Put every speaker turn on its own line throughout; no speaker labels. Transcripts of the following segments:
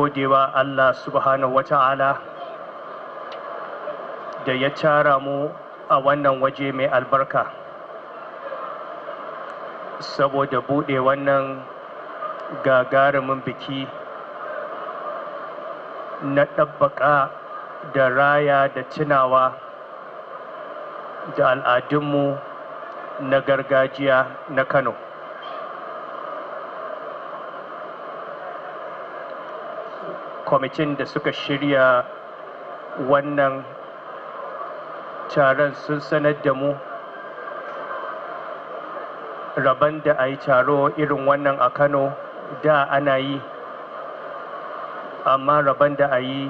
godewa Allah subhanahu wa ta'ala da ya tara mu a wannan waje mai albarka saboda buɗe wannan gagarumin biki na ɗabbaƙa da raya da tunawa da al'adunmu na gargajiya na Kano. Kwamitin da suka shirya wannan taron sun sanar da mu rabon da a yi taro irin wannan a Kano da ana yi, amma rabon da a yi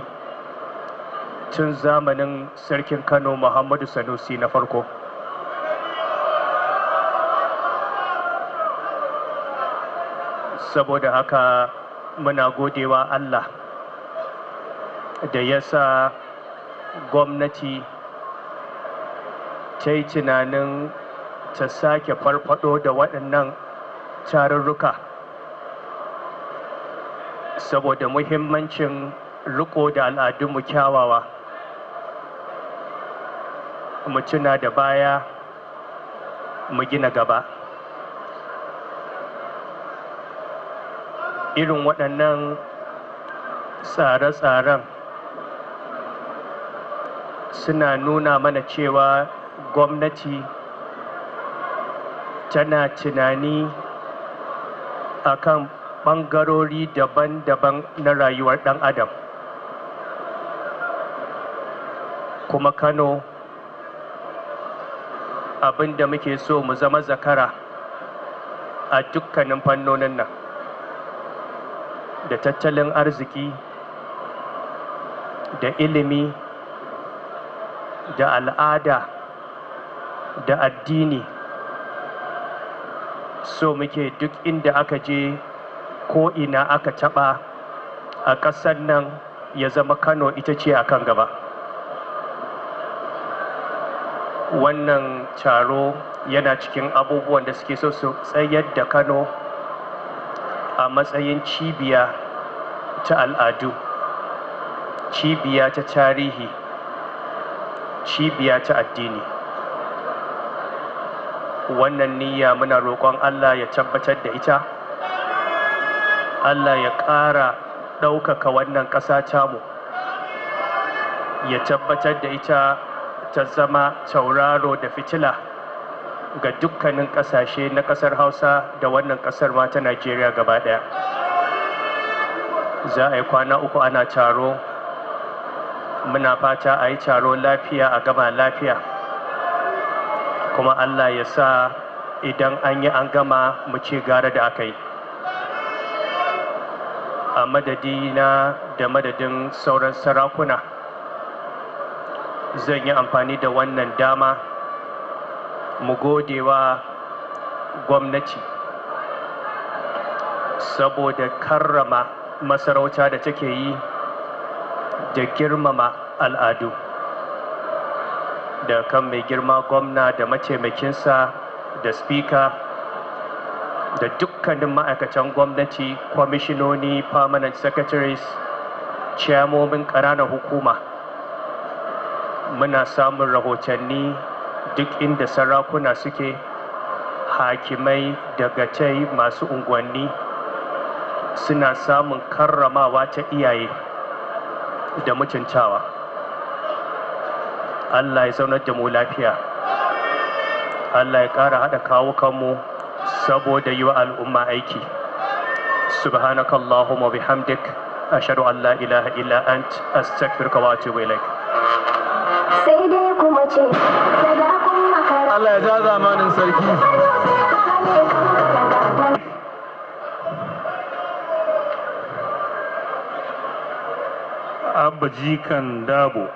tun zamanin sarkin Kano Muhammadu Sanusi na farko. Saboda haka muna godewa Allah da ya sa gwamnati ta yi tunanin ta sake farfado da waɗannan tarurruka saboda muhimmancin riko da al'adunmu kyawawa, mu tuna da baya mu gina gaba. Irin waɗannan tsare-tsaren suna nuna mana cewa gwamnati tana tunani akan ɓangarori daban-daban na rayuwar ɗan adam, kuma Kano abinda muke so mu zama zakara a dukkanin fannonin nan, da tattalin arziki, da ilimi, da al'ada, da addini. So muke duk inda aka je ko ina aka taɓa a ƙasar nan ya zama Kano ita ce a kan gaba. Wannan taro yana cikin abubuwan da suke so su tsayar da Kano a matsayin cibiya ta al'adu, cibiya ta tarihi, cibiya ta addini. Wannan niyya muna roƙon Allah ya tabbatar da ita, Allah ya ƙara ɗaukaka wannan ƙasa tamu, ya tabbatar da ita ta zama tauraro da fitila ga dukkanin ƙasashe na ƙasar Hausa da wannan ƙasar ma ta Najeriya gaba ɗaya. Za a yi kwana uku ana taro, muna fata a yi taro lafiya a gama lafiya, kuma Allah ya sa idan an yi an gama mu ce gara da aka yi. A madadina da madadin sauran sarakuna, zan yi amfani da wannan dama mu gode wa gwamnati saboda karrama masarauta da take yi da girmama al'adu, da kan mai girma gwamna da mataimakinsa da speaker da dukkanin ma'aikatan gwamnati, kwamishinoni, permanent secretaries, ciyamomin ƙananan hukuma. Muna samun rahotanni duk inda sarakuna suke, hakimai, dagatai, masu unguwanni suna samun karramawa ta iyaye da mutuntawa. Allah ya zaunar da mu lafiya, Allah ya ƙara haɗa kawo kanmu saboda yi wa al'umma aiki. Subhanakallahumma bihamdik, ashhadu an la ilaha illa ant, astaghfiruka wa atubu ilaik.
Sai dai kuma ce, sadakun makara.
Allah ya ja zamanin sarki. Abba Jikan Dabo.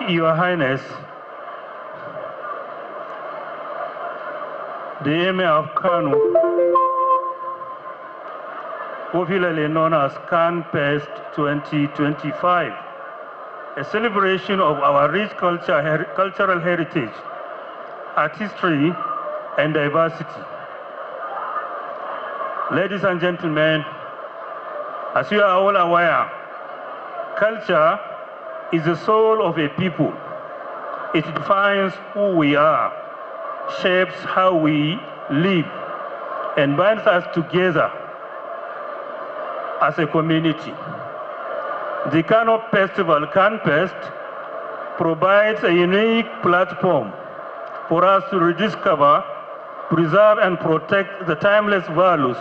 Your Highness, the Emir of Kano, popularly known as CanFest 2025, a celebration of our rich cultural heritage, artistry, and diversity. Ladies and gentlemen, as you are all aware, culture is the soul of a people. It defines who we are, shapes how we live, and binds us together as a community. The Kano Festival, Canfest, provides a unique platform for us to rediscover, preserve, and protect the timeless values,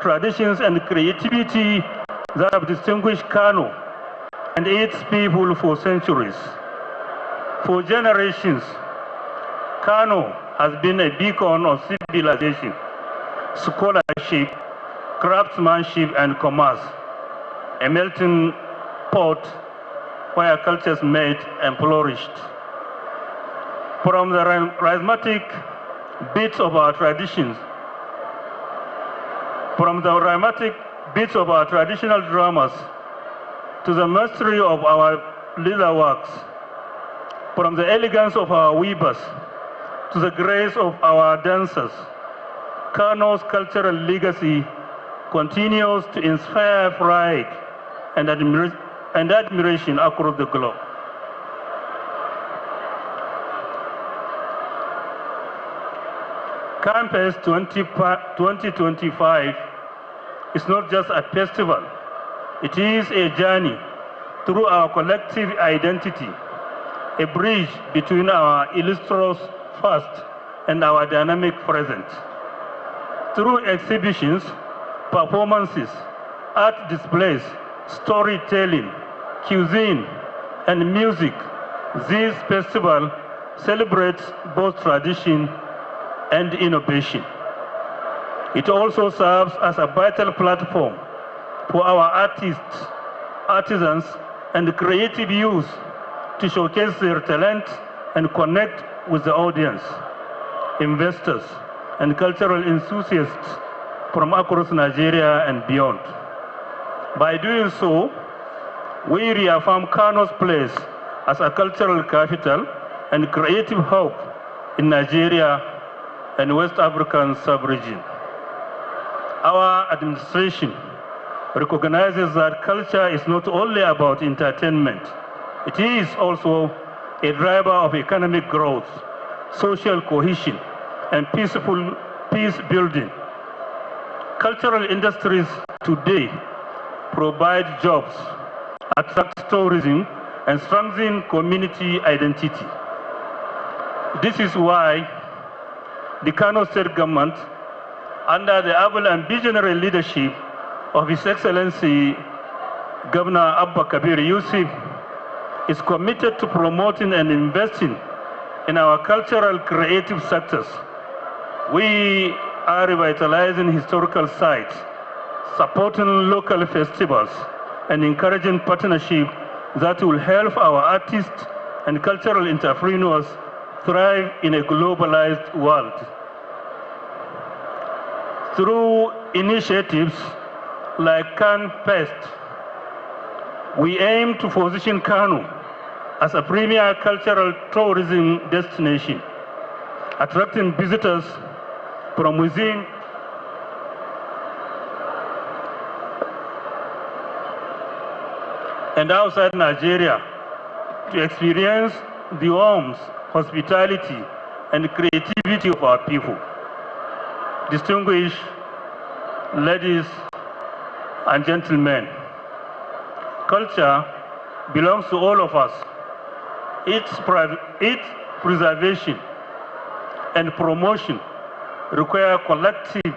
traditions, and creativity that have distinguished Kano and its people for centuries. For generations, Kano has been a beacon of civilization, scholarship, craftsmanship, and commerce, a melting pot where cultures met and flourished. From the rhythmic beats of our traditions, from the rhythmic beats of our traditional dramas, to the mastery of our leather works, from the elegance of our weavers, to the grace of our dancers, Kano's cultural legacy continues to inspire pride and admiration across the globe. Campus 2025 is not just a festival, it is a journey through our collective identity, a bridge between our illustrious past and our dynamic present. Through exhibitions, performances, art displays, storytelling, cuisine, and music, this festival celebrates both tradition and innovation. It also serves as a vital platform for our artists, artisans, and creative youth to showcase their talent and connect with the audience, investors, and cultural enthusiasts from across Nigeria and beyond. By doing so, we reaffirm Kano's place as a cultural capital and creative hub in Nigeria and West African sub-region. Our administration recognizes that culture is not only about entertainment, it is also a driver of economic growth, social cohesion, and peace building. Cultural industries today provide jobs, attract tourism, and strengthen community identity. This is why the Kano State Government, under the able and visionary leadership of His Excellency Governor Abba Kabir Yusuf, is committed to promoting and investing in our cultural creative sectors. We are revitalizing historical sites, supporting local festivals, and encouraging partnership that will help our artists and cultural entrepreneurs thrive in a globalized world. Through initiatives like Can Fest, we aim to position Kano as a premier cultural tourism destination, attracting visitors from within and outside Nigeria to experience the warmth, hospitality, and creativity of our people. Distinguished ladies and gentlemen, culture belongs to all of us. Its preservation and promotion require collective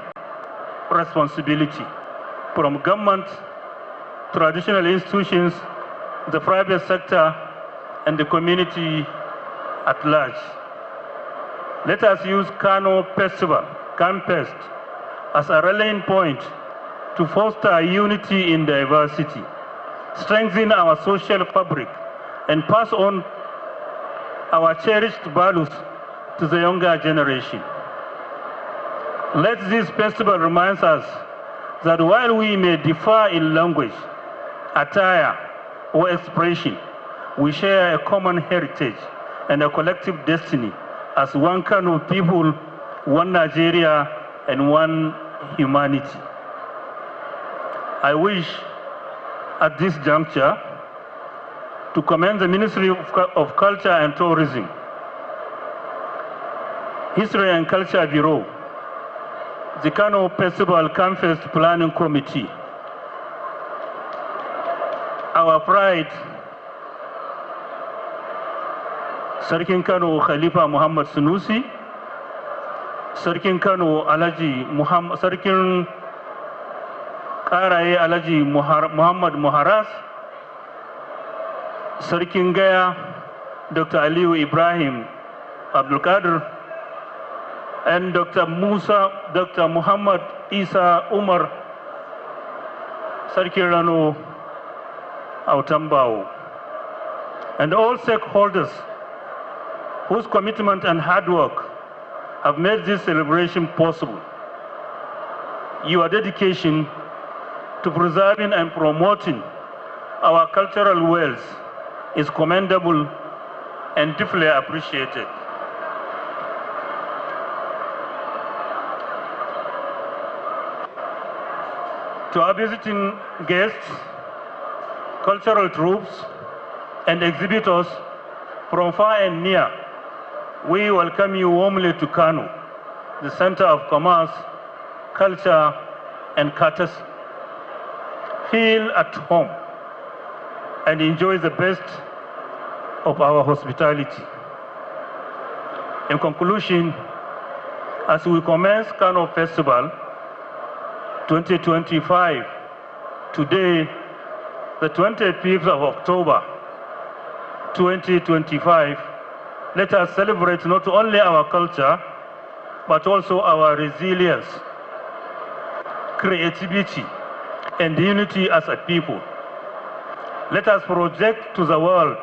responsibility from government, traditional institutions, the private sector, and the community at large. Let us use Kano Festival, Canfest, as a rallying point to foster unity in diversity, strengthen our social fabric, and pass on our cherished values to the younger generation. Let this festival remind us that while we may differ in language, attire, or expression, we share a common heritage and a collective destiny as one Kano people one Nigeria, and one humanity. I wish at this juncture to commend the Ministry of Culture and Tourism, History and Culture Bureau, the Kano Festival Campus Planning Committee, our pride, Sarkin Kano Khalifa Muhammad Sunusi, Sarkin Kano Alhaji Muhammad, Sarkin Karaye Alhaji Muhammad Muharas, Sarkin Gaya Dr. Aliyu Ibrahim Abdul Qadir, and Dr. Muhammad Isa Umar, Sarkin Rano Autambao, and all stakeholders whose commitment and hard work have made this celebration possible. Your dedication to preserving and promoting our cultural wealth is commendable and deeply appreciated. To our visiting guests, cultural troops, and exhibitors from far and near, we welcome you warmly to Kano, the center of commerce, culture, and courtesy. Feel at home and enjoy the best of our hospitality. In conclusion, as we commence Kano Festival 2025, today, the 25th of October, 2025, let us celebrate not only our culture, but also our resilience, creativity, and unity as a people. Let us project to the world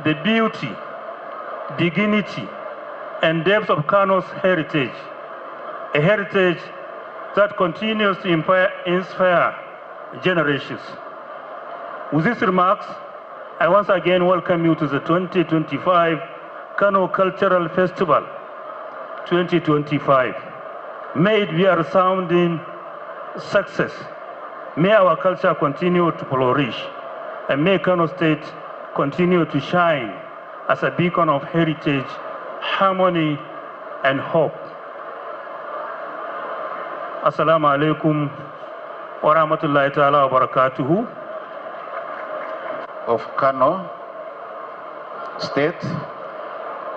the beauty, dignity, and depth of Kano's heritage, a heritage that continues to inspire generations. With these remarks, I once again welcome you to the 2025 Kano Cultural Festival 2025. May it be a resounding success. May our culture continue to flourish, and may Kano State continue to shine as a beacon of heritage, harmony, and hope. Assalamu alaikum wa rahmatullahi ta'ala wa barakatuhu.
Of Kano State,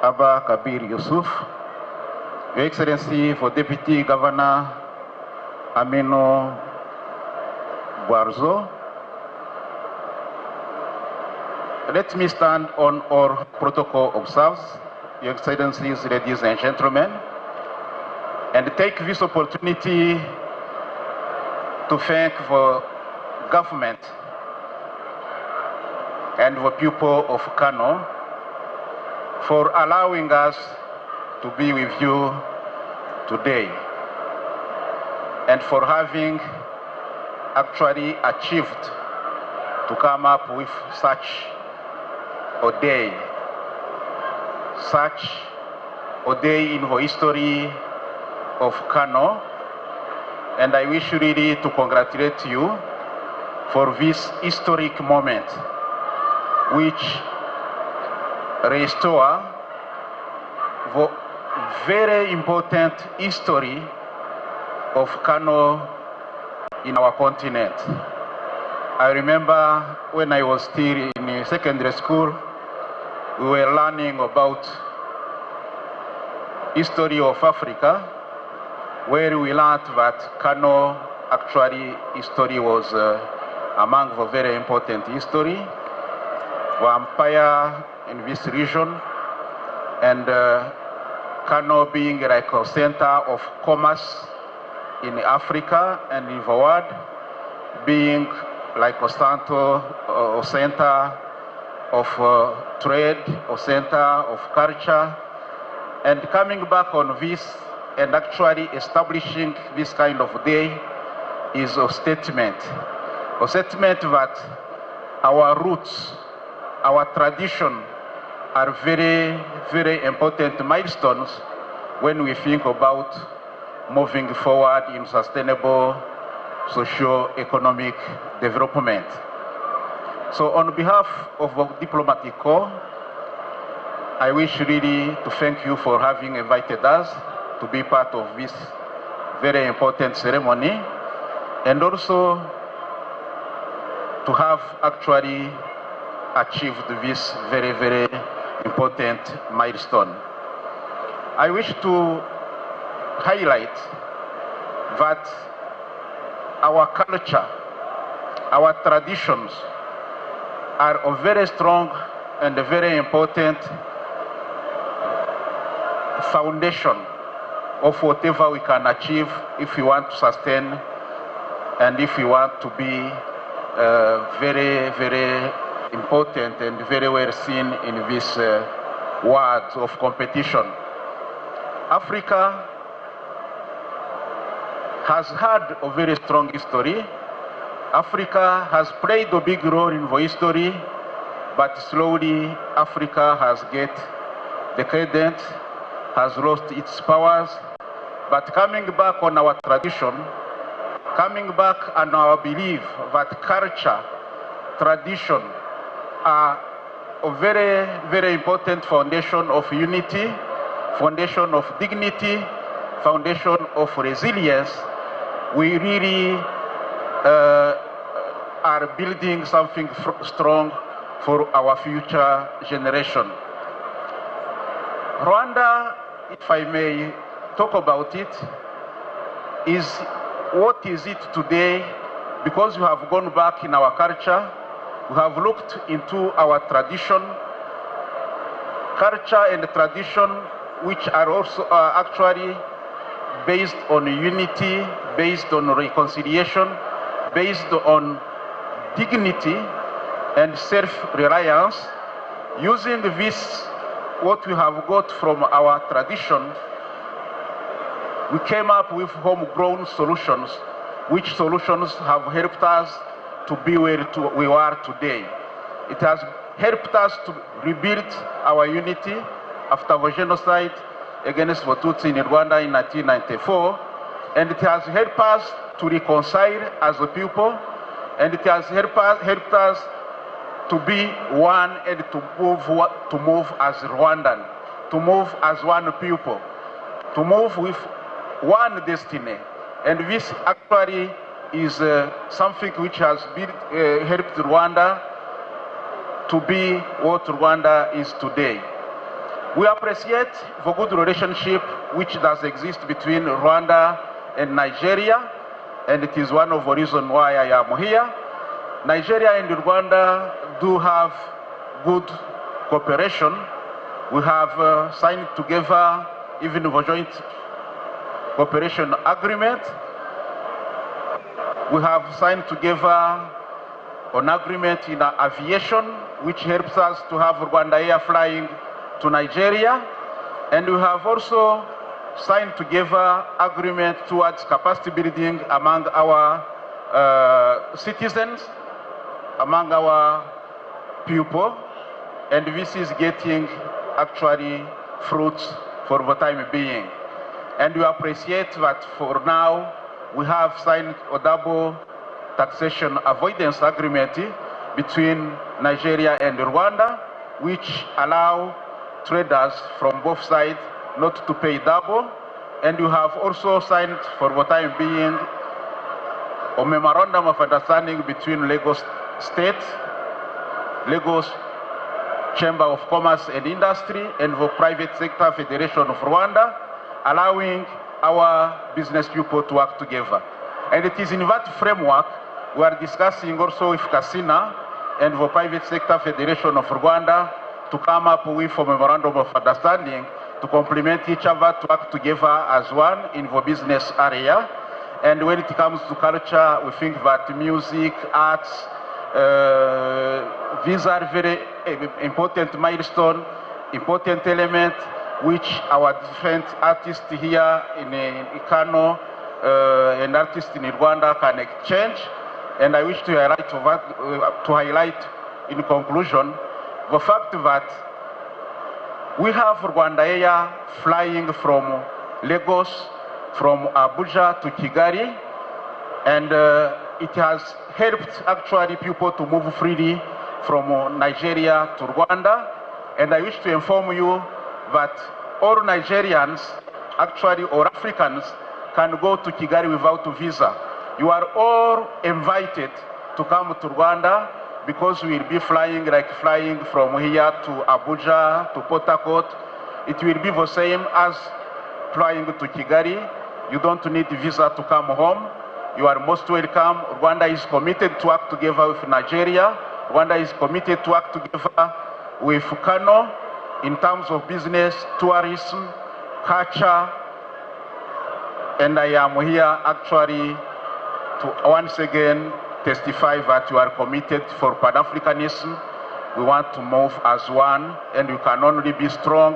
Abba Kabir Yusuf, Your Excellency for Deputy Governor Aminu Barzo, let me stand on our protocol observed, Your Excellencies, ladies and gentlemen, and take this opportunity to thank the government and the people of Kano for allowing us to be with you today, and for having actually achieved to come up with such a day in the history of Kano. And I wish really to congratulate you for this historic moment, which restore the very important history of Kano in our continent. I remember when I was still in secondary school, we were learning about history of Africa, where we learned that Kano actually history was among the very important history, the empire in this region, and Kano being like a center of commerce in Africa and in the world, being like a center of trade, a center of culture, and coming back on this and actually establishing this kind of day is a statement that our roots, our tradition are very, very important milestones when we think about moving forward in sustainable socio-economic development. So on behalf of the diplomatic corps, I wish really to thank you for having invited us to be part of this very important ceremony, and also to have actually achieved this very, very important milestone. I wish to highlight that our culture, our traditions are a very strong and a very important foundation of whatever we can achieve if we want to sustain and if we want to be very, very important and very well seen in this world of competition. Africa has had a very strong history. Africa has played a big role in the history, but slowly Africa has get decadent, has lost its powers. But coming back on our tradition, coming back on our belief that culture, tradition are a very, very important foundation of unity, foundation of dignity, foundation of resilience, we really are building something strong for our future generation. Rwanda, if I may talk about it, is what is it today? Because we have gone back in our culture, we have looked into our tradition, culture and tradition, which are also actually based on unity, based on reconciliation, based on dignity and self-reliance. Using this, what we have got from our tradition, we came up with homegrown solutions, which solutions have helped us to be where we are today. It has helped us to rebuild our unity after the genocide against the Tutsi in Rwanda in 1994, and it has helped us to reconcile as a people, and it has helped us to be one and to move as Rwandan, to move as one people, to move with one destiny. And this actually is something which has helped Rwanda to be what Rwanda is today. We appreciate the good relationship which does exist between Rwanda and Nigeria, and it is one of the reasons why I am here. Nigeria and Rwanda do have good cooperation. We have signed together even a joint cooperation agreement. We have signed together an agreement in aviation, which helps us to have Rwanda Air flying to Nigeria. And we have also signed together agreement towards capacity building among our citizens, among our people. And this is getting actually fruits for the time being. And we appreciate that for now, we have signed a double taxation avoidance agreement between Nigeria and Rwanda, which allow traders from both sides not to pay double. And we have also signed for the time being a memorandum of understanding between Lagos State, Lagos Chamber of Commerce and Industry, and the Private Sector Federation of Rwanda, allowing our business people to work together. And it is in that framework we are discussing also with Casina and the Private Sector Federation of Rwanda to come up with a memorandum of understanding to complement each other, to work together as one in the business area. And when it comes to culture, we think that music, arts, these are very important milestones, important elements which our different artists here in Kano and artists in Rwanda can exchange. And I wish to highlight in conclusion the fact that We have Rwanda Air flying from Lagos, from Abuja to Kigali, and it has helped actually people to move freely from Nigeria to Rwanda. And I wish to inform you that all Nigerians, actually, or Africans, can go to Kigali without a visa. You are all invited to come to Rwanda, because we will be flying from here to Abuja, to Port Harcourt. It will be the same as flying to Kigali. You don't need a visa to come home. You are most welcome. Rwanda is committed to work together with Nigeria. Rwanda is committed to work together with Kano in terms of business, tourism, culture. And I am here actually to once again testify that you are committed for Pan-Africanism. We want to move as one, and we can only be strong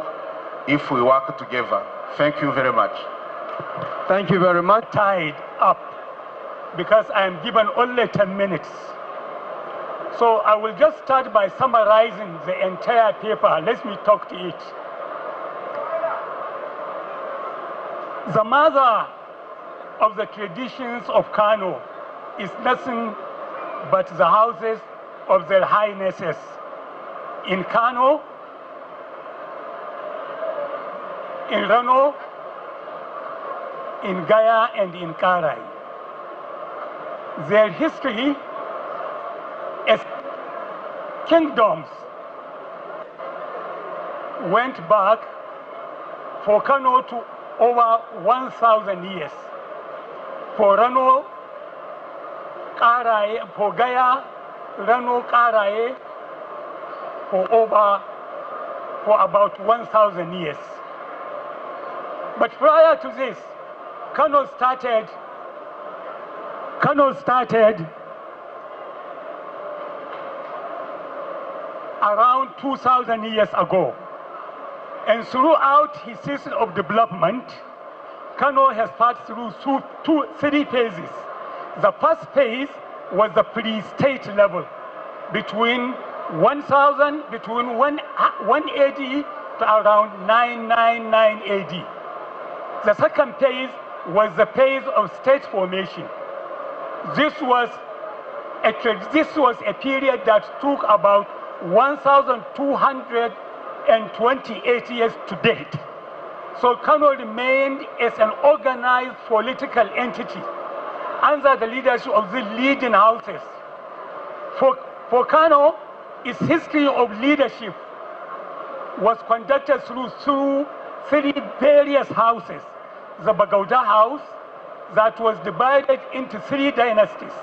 if we work together. Thank you very much.
Thank you very much. Tied up, because I am given only 10 minutes. So I will just start by summarizing the entire paper. Let me talk to it. The mother of the traditions of Kano is nothing but the houses of their highnesses in Kano, in Rano, in Gaya, and in Karai. Their history as kingdoms went back for Kano to over 1,000 years. For Rano, Karai, for Gaya, Rano, Karai, for about 1,000 years. But prior to this, Kano started around 2,000 years ago. And throughout his history of development, Kano has passed through three phases. The first phase was the pre-state level, between 1,000, between 1 AD to around 999 AD. The second phase was the phase of state formation. This was a period that took about 1,228 years to date. So Kano remained as an organized political entity under the leadership of the leading houses. For Kano, its history of leadership was conducted through three various houses. The Bagauda house that was divided into three dynasties.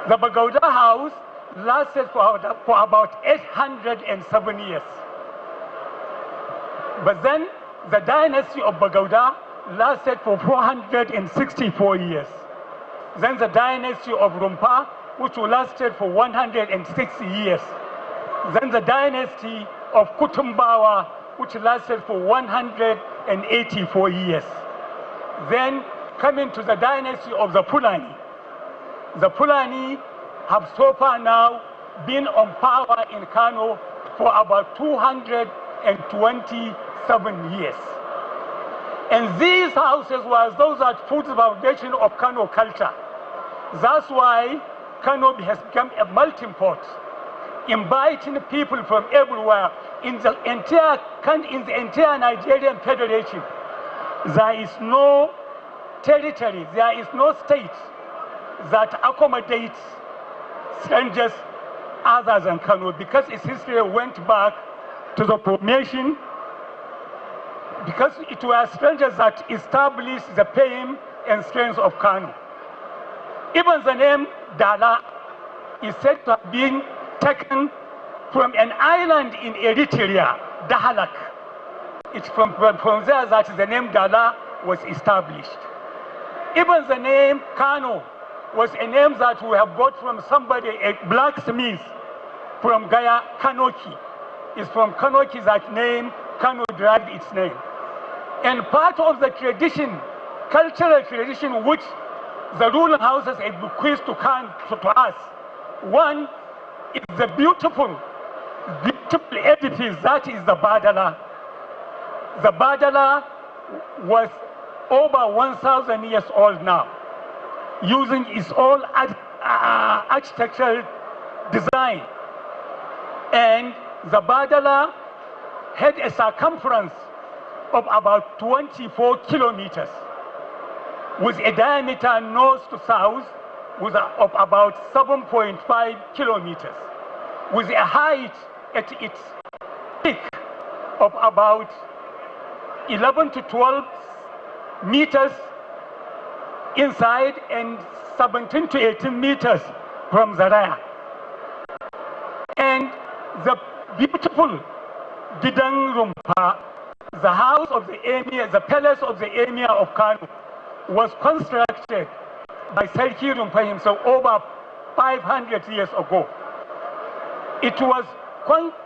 The Bagauda house lasted for about 807 years. But then the dynasty of Bagauda lasted for 464 years. Then the dynasty of Rumpa, which lasted for 160 years. Then the dynasty of Kutumbawa, which lasted for 184 years. Then coming to the dynasty of the Fulani. The Fulani have so far now been on power in Kano for about 227 years. And these houses were those that put the foundation of Kano culture. That's why Kano has become a melting pot, inviting people from everywhere. In the entire Nigerian Federation, there is no territory, there is no state that accommodates strangers other than Kano, because its history went back to the formation, because it were strangers that established the fame and strength of Kano. Even the name Dala is said to have been taken from an island in Eritrea, Dahalak. It's from there that the name Dala was established. Even the name Kano was a name that we have got from somebody, a blacksmith from Gaya, Kanoki. It's from Kanoki that name, Kano derived its name. And part of the tradition, cultural tradition, which the ruling houses have bequeathed to us, one is the beautiful edifice that is the Badala. The Badala was over 1,000 years old now, using its own architectural design. And the Badala had a circumference of about 24 kilometers, with a diameter north to south of about 7.5 kilometers, with a height at its peak of about 11 to 12 meters inside and 17 to 18 meters from the rear. And the beautiful Gidan Rumpa, the house of the emir, the palace of the emir of Kano, was constructed by Sarki Rumpa himself over 500 years ago. It was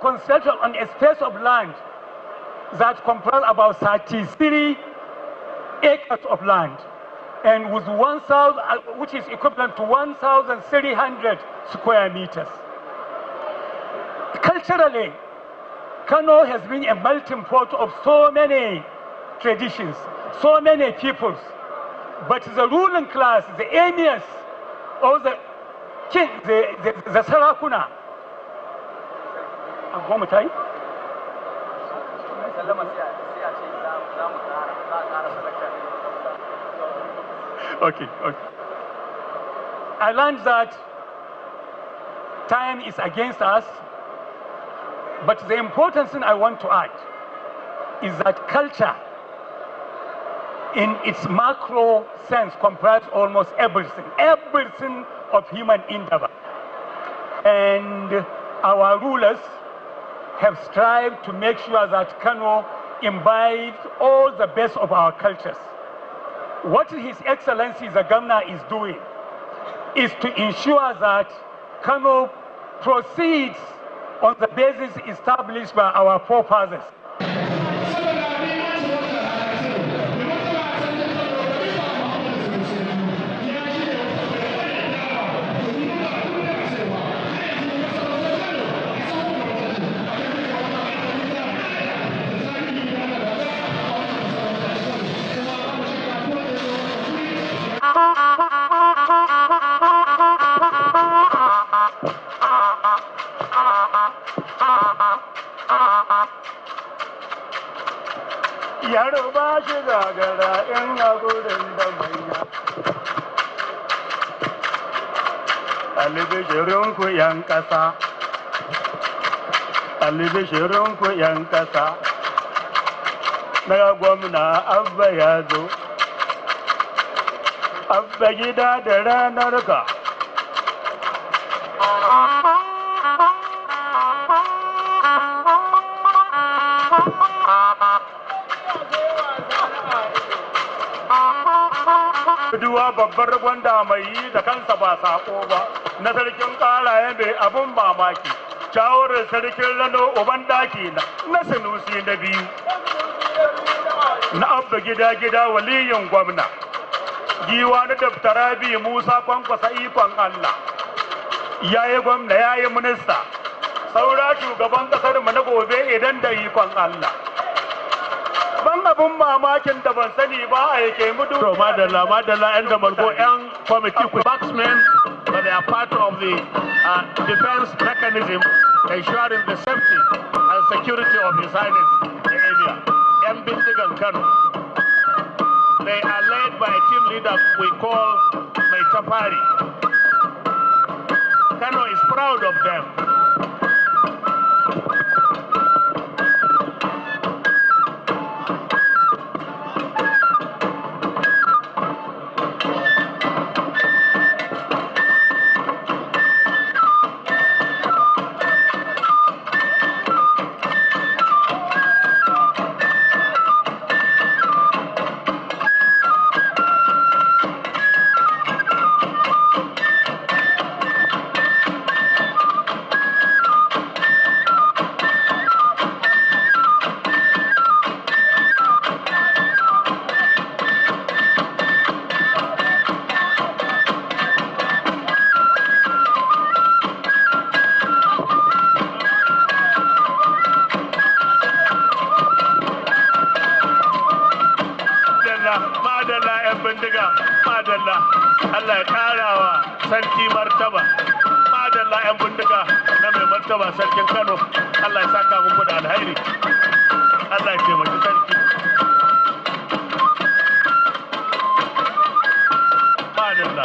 constructed on a space of land that comprised about 33 acres of land, and with 1,000, which is equivalent to 1,300 square meters. Culturally, Kano has been a melting pot of so many traditions, so many peoples. But the ruling class, the emirs, or the king, the sarakuna, okay. I learned that time is against us, but the important thing I want to add is that culture, in its macro sense, comprises almost everything of human endeavor. And our rulers have strived to make sure that Kano imbibes all the best of our cultures. What His Excellency the Governor is doing is to ensure that Kano proceeds on the basis established by our forefathers. Yaruba shigagara inga gurinda manya Alibishirun ku yan kasa Alibishirun ku yan kasa Naga gwamna Abba ya zo Abba gida da ranar ka Duwa babbar gwanda mai yi da kansa ba sako ba na sarkin karaye mai abun mamaki shawarar sarkin rano uban daki na Sanusi na biyu na Abba gida waliyin gwamna giwa na daftara biyu Musa kwankwasa ikon Allah yayi gwamna yayi minista saura shugaban kasar mu na gobe idan da ikon Allah ban abun mamakin da ban sani ba a yake mudu to madalla yan da malgo yan committee ku marksmen, but they are part of the defense mechanism ensuring the safety and security of His Highness the area. Yan bindigan Kano, they are led by a team leader we call Mai Tafari. Kano is proud of them.
madalla Allah ya karawa sarki martaba madalla yan bindiga na mai martaba sarkin Kano Allah ya saka muku da alheri Allah ya taimaki sarki madalla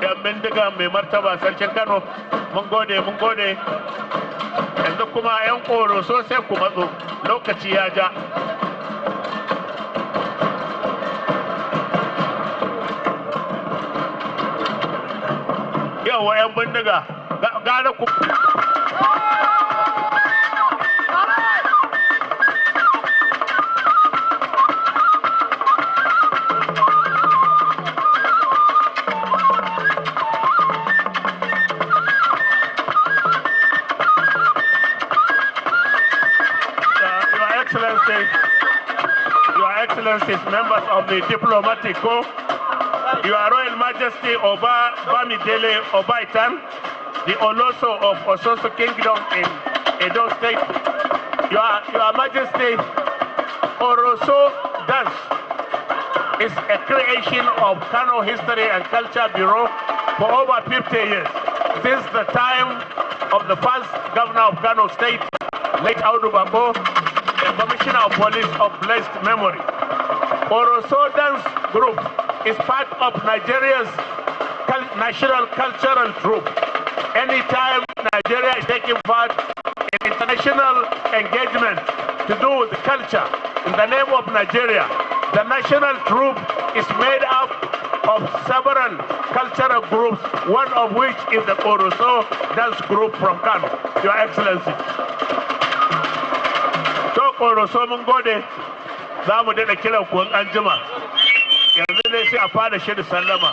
yan bindiga mai martaba sarkin Kano mun gode yanzu kuma yan koro sosai ku matso lokaci ya ja yawa yan bindiga gane ku Your Excellencies, members of the diplomatic corps, Your Royal Majesty Oba Bamidele Obaitan, the Oloso of Ososo Kingdom in Edo State, Your Majesty, Oroso Dance is a creation of Kano History and Culture Bureau for over 50 years, since the time of the first governor of Kano State, late Audu Bako, the Commissioner of Police of blessed memory. Oroso Dance Group is part of Nigeria's national cultural group. Anytime Nigeria is taking part in international engagement to do with culture in the name of Nigeria, the national group is made up of several cultural groups, one of which is the Oroso Dance Group from Kano, Your Excellency. Oroso mun gode za mu daɗa kiran kuwan anjima yanzu dai sai a fara shirin sallama.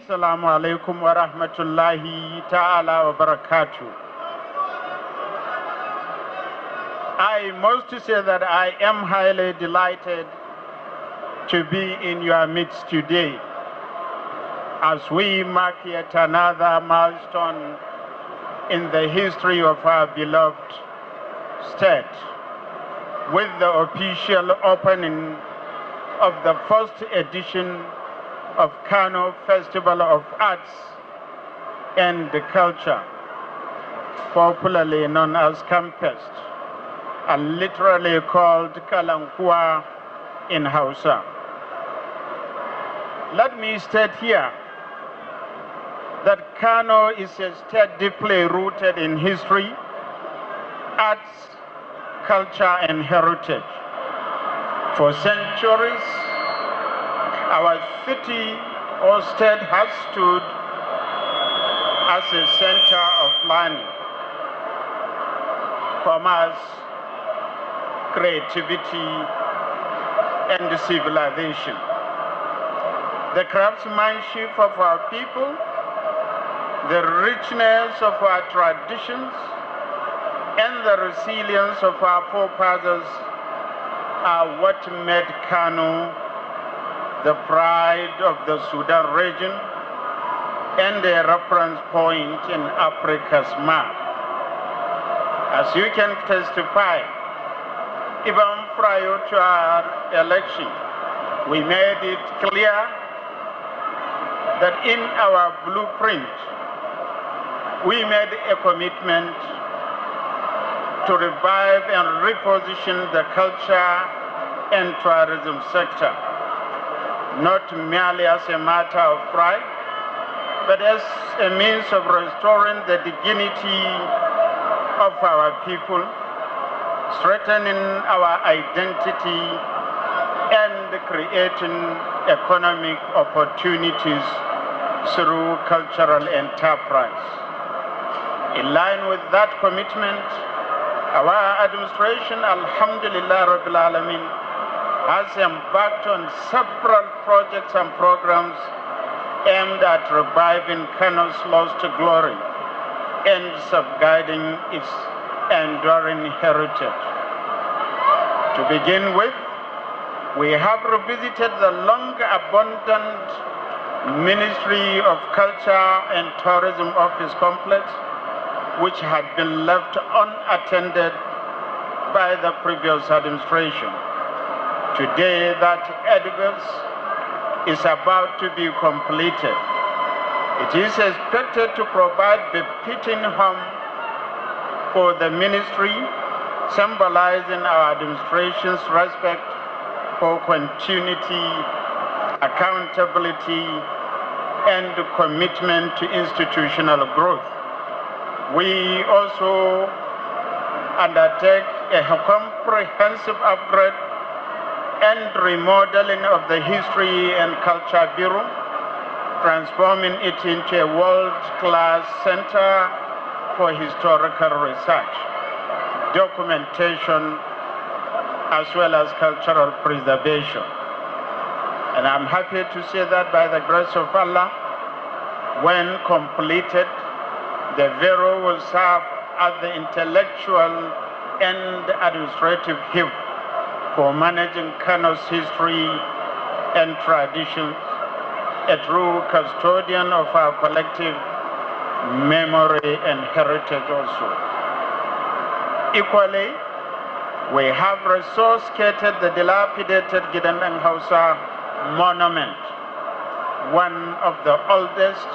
Assalamu alaikum wa rahmatullahi ta'ala wa barakatuh. I must say that I am highly delighted to be in your midst today as we mark yet another milestone in the history of our beloved state with the official opening of the first edition of Kano Festival of Arts and Culture, popularly known as Campest, and literally called Kalankua in Hausa. Let me state here that Kano is a state deeply rooted in history, arts, culture, and heritage. For centuries, our city or state has stood as a center of learning, commerce, creativity, and civilization. The craftsmanship of our people, the richness of our traditions, and the resilience of our forefathers are what made Kano the pride of the Sudan region and a reference point in Africa's map. As you can testify, even prior to our election, we made it clear that in our blueprint, we made a commitment to revive and reposition the culture and tourism sector, not merely as a matter of pride, but as a means of restoring the dignity of our people, strengthening our identity, and creating economic opportunities through cultural enterprise. In line with that commitment, our administration, Alhamdulillah Rabbil Alameen, has embarked on several projects and programs aimed at reviving Kano's lost glory and safeguarding its enduring heritage. To begin with, we have revisited the long abandoned Ministry of Culture and Tourism Office complex, which had been left unattended by the previous administration. Today, that edifice is about to be completed. It is expected to provide befitting home for the ministry, symbolizing our administration's respect for continuity, accountability, and commitment to institutional growth. We also undertake a comprehensive upgrade and remodeling of the History and Culture Bureau, transforming it into a world-class center for historical research, documentation, as well as cultural preservation. And I'm happy to say that by the grace of Allah, when completed, the Bureau will serve as the intellectual and administrative hub for managing Kano's history and traditions, a true custodian of our collective memory and heritage also. Equally, we have resuscitated the dilapidated Gidandang Hausa monument, one of the oldest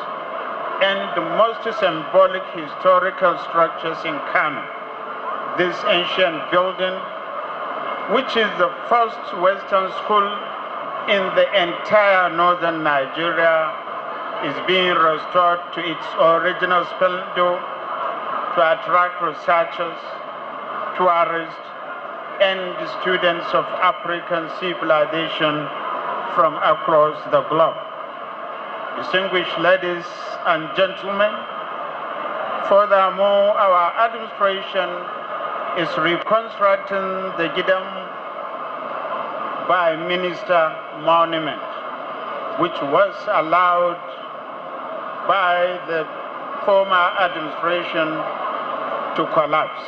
and most symbolic historical structures in Kano. This ancient building, which is the first Western school in the entire northern Nigeria, is being restored to its original splendor to attract researchers, tourists, and students of African civilization from across the globe. Distinguished ladies and gentlemen, furthermore, our administration is reconstructing the Gidam by Minister Monument, which was allowed by the former administration to collapse.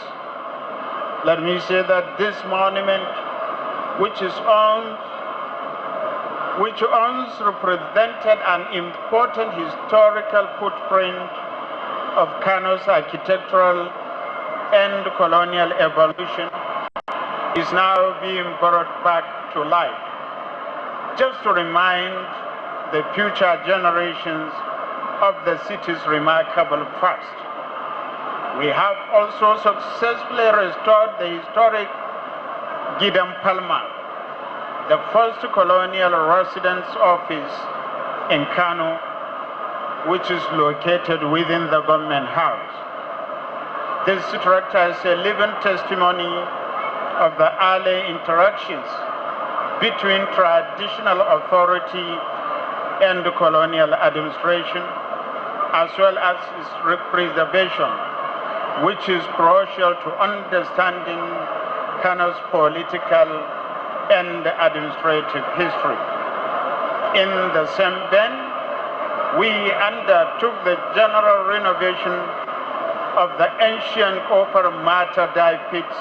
Let me say that this monument, which once represented an important historical footprint of Kano's architectural and colonial evolution, is now being brought back to life, just to remind the future generations of the city's remarkable past. We have also successfully restored the historic Gidam Palma, the first colonial residence office in Kano, which is located within the government house. This structure is a living testimony of the early interactions between traditional authority and the colonial administration, as well as its preservation, which is crucial to understanding Kano's political and administrative history. In the same vein, we undertook the general renovation of the ancient copper matter dye pits,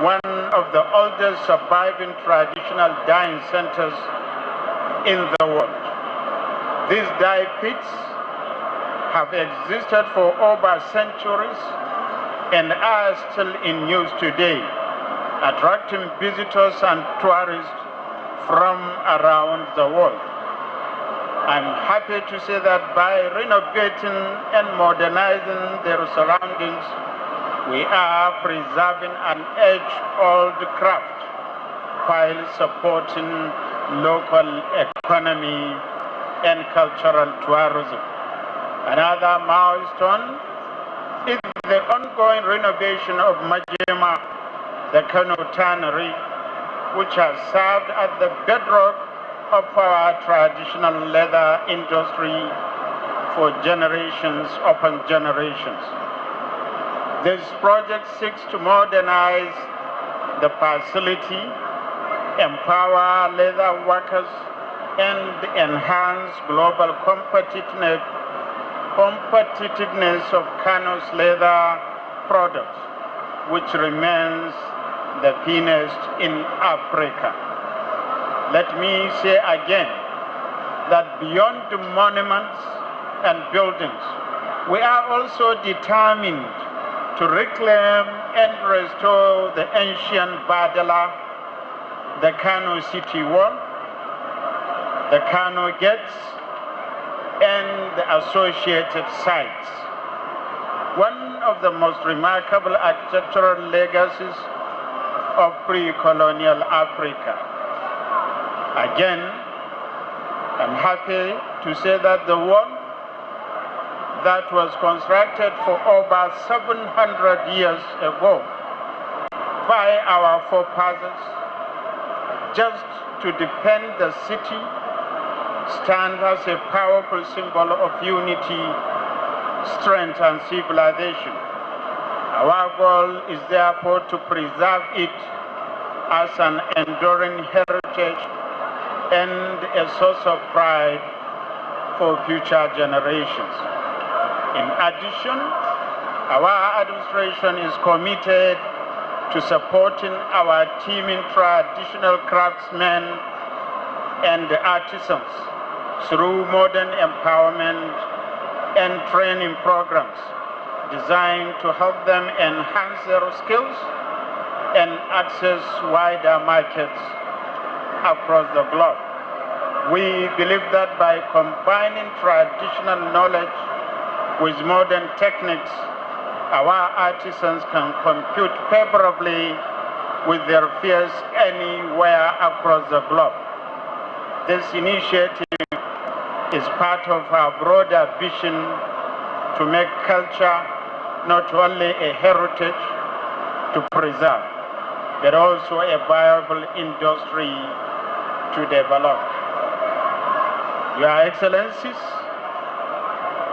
one of the oldest surviving traditional dyeing centers in the world. These dye pits have existed for over centuries and are still in use today, attracting visitors and tourists from around the world. I'm happy to say that by renovating and modernizing their surroundings, we are preserving an age-old craft while supporting local economy and cultural tourism. Another milestone is the ongoing renovation of Majema, the Kano tannery, which has served as the bedrock of our traditional leather industry for generations upon generations. This project seeks to modernize the facility, empower leather workers, and enhance global competitiveness competitiveness of Kano's leather products, which remains the finest in Africa. Let me say again that beyond the monuments and buildings, we are also determined to reclaim and restore the ancient Badala, the Kano city wall, the Kano gates, and the associated sites. One of the most remarkable architectural legacies of pre-colonial Africa. Again, I'm happy to say that the wall that was constructed for over 700 years ago by our forefathers just to defend the city stands as a powerful symbol of unity, strength, and civilization. Our goal is therefore to preserve it as an enduring heritage and a source of pride for future generations. In addition, our administration is committed to supporting our teeming traditional craftsmen and artisans through modern empowerment and training programs designed to help them enhance their skills and access wider markets across the globe. We believe that by combining traditional knowledge with modern techniques, our artisans can compete favorably with their peers anywhere across the globe. This initiative is part of our broader vision to make culture not only a heritage to preserve, but also a viable industry to develop. Your Excellencies,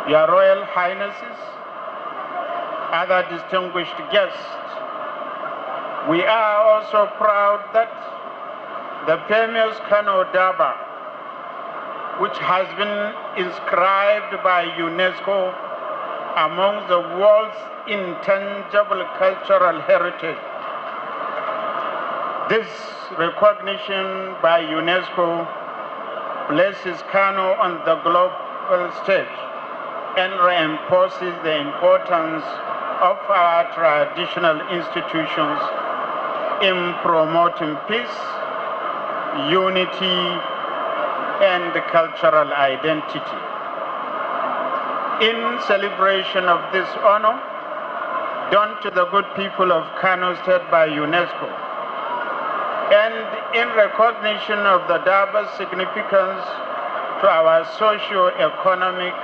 Your Royal Highnesses, other distinguished guests, we are also proud that the famous Kano Daba, which has been inscribed by UNESCO among the world's intangible cultural heritage. This recognition by UNESCO places Kano on the global stage and reinforces the importance of our traditional institutions in promoting peace, unity, and cultural identity. In celebration of this honor done to the good people of Kano State by UNESCO, and in recognition of the Daba's significance to our socio-economic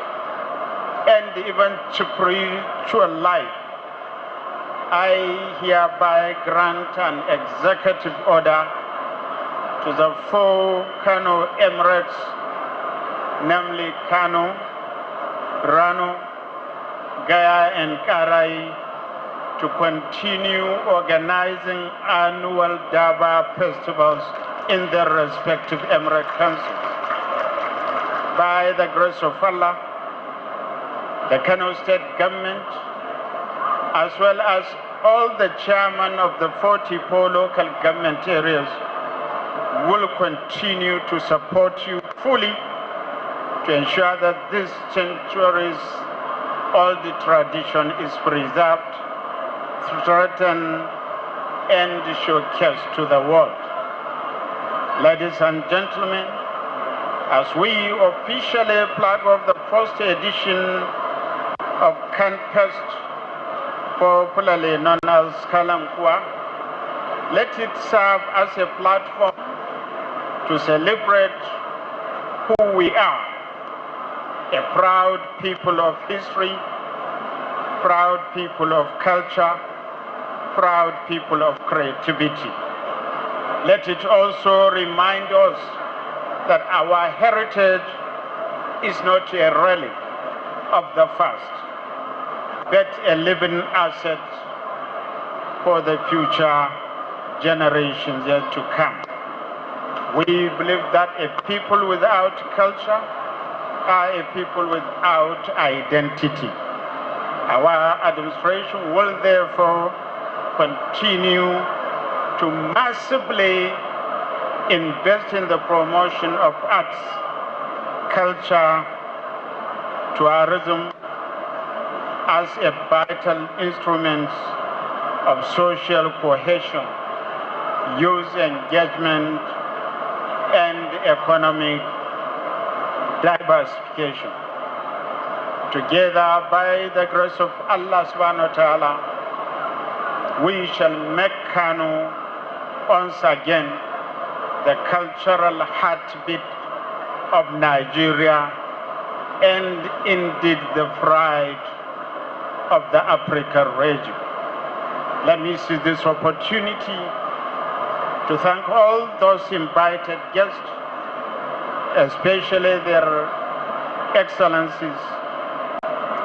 and even spiritual life, I hereby grant an executive order to the 4 Kano Emirates, namely Kano, Rano, Gaya, and Karai, to continue organizing annual Daba festivals in their respective Emirate councils. By the grace of Allah, the Kano State government, as well as all the chairmen of the 44 local government areas, will continue to support you fully to ensure that this century's old tradition is preserved, strengthened, and showcased to the world. Ladies and gentlemen, as we officially flag off the first edition of CanFest, popularly known as Kalankwa, let it serve as a platform to celebrate who we are, a proud people of history, proud people of culture, proud people of creativity. Let it also remind us that our heritage is not a relic of the past, but a living asset for the future generations yet to come. We believe that a people without culture are a people without identity. Our administration will therefore continue to massively invest in the promotion of arts, culture, tourism as a vital instrument of social cohesion, youth engagement, and economic diversification. Together, by the grace of Allah subhanahu wa ta'ala, we shall make Kano once again the cultural heartbeat of Nigeria and indeed the pride of the African region. Let me seize this opportunity to thank all those invited guests, especially their excellencies,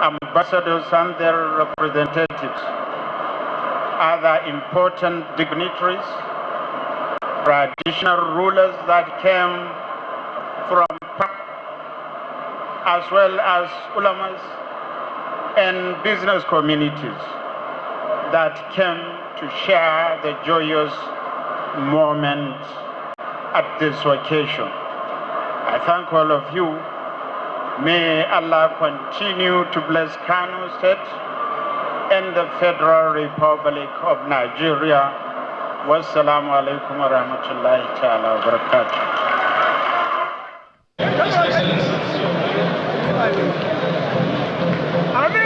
ambassadors and their representatives, other important dignitaries, traditional rulers that came from Pak, as well as ulamas and business communities that came to share the joyous moment at this occasion. I thank all of you. May Allah continue to bless Kano State and the Federal Republic of Nigeria. Wassalamu alaikum wa rahmatullahi ta'ala wa barakatuh.
Ada